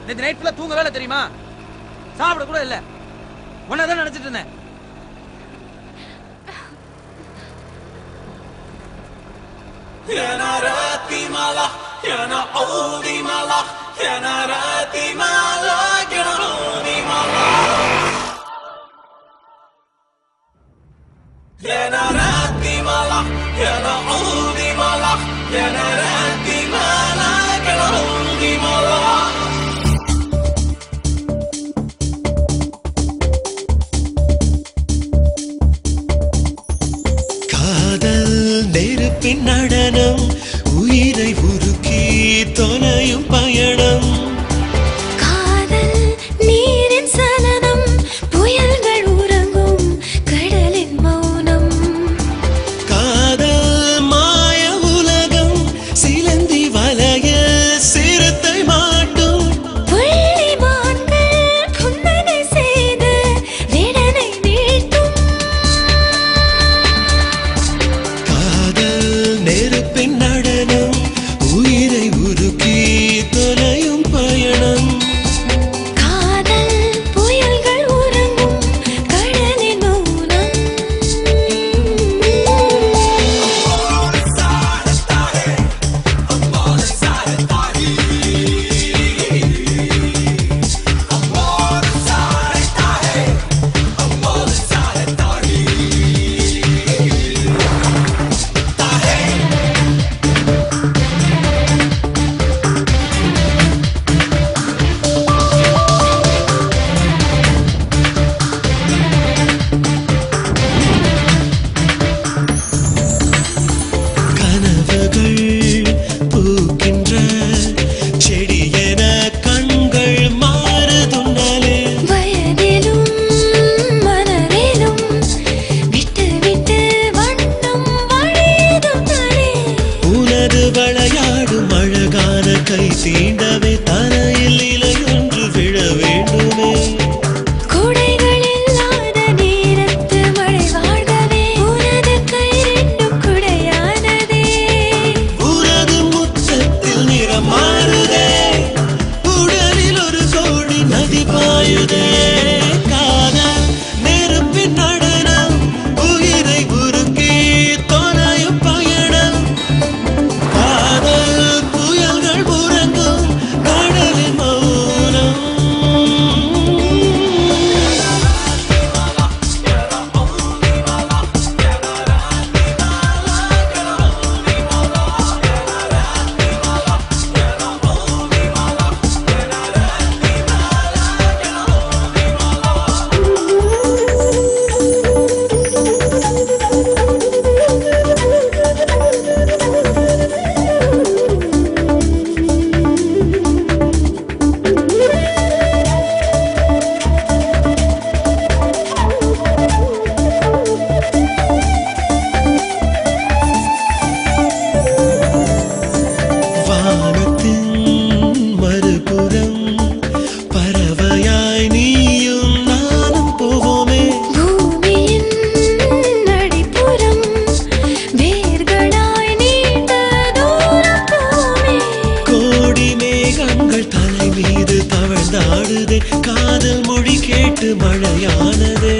நேத்து நைட் ஃபுல்லா தூங்கவே இல்ல தெரியுமா? சாப்பிட கூட இல்ல. உன்னதான் நினைச்சிட்டு இருந்தேன். يانا راتي مالا يانا عودي مالا يانا راتي مالا يانا عودي مالا يانا راتي مالا يانا عودي مالا يانا راتي مالا يانا عودي مالا காதல் நெருப்பின் நடனம் உயிரை உருக்கி தொலையும் பயணம் காதல் நீரின் சலனம் புயல்கள் உறங்கும் கடலின் மௌனம் காதல் மாய உலகம் சிலந்தி வலைய சிறுத்தை மாட்டும் புள்ளிமான்கள் புன்னகை செய்து விடனை நீட்டும் காதல் நெருப்பின் நடனம் உயிரை உருக்கி தொலையும் பயணம் காதல் புயல்கள் உறங்கும் கடலின் மௌனம் கனவுகள் பூக்கின்ற செடியென கண்கள் மாறுதுன்னாலே வயதிலும் மனதிலும் விட்டு விட்டு வண்ணம் வழியதும் தானே உனது விளையாடும் அழகான கை தீண்டவே தலையில் இலையொன்று விழ வேண்டுமே கூடைகள் இல்லாத நேரத்து மழை வாழ்கவே உனது கை ரெண்டும் குடையானதே உனது முத்தத்தில் நிறம் மாறுதே உடலில் ஒரு கோடி நதி பாயுதே காதல் நெருப்பின் நடனம் உயிரை உருக்கி தொலையும் பயணம் காதல் புயல்கள் உறங்கும் கடலின் மௌனம் வானத்தின் மறுபுறம் பறவையாய் நீயும் நானும் போவோமே பூமியின் அடிப்புறம் வேர்களாய் நீண்ட தூரம் போமே கோடி மேகங்கள் தலை மீது தவழ்ந்தாடுதே காதல் மொழி கேட்டு மழையானதே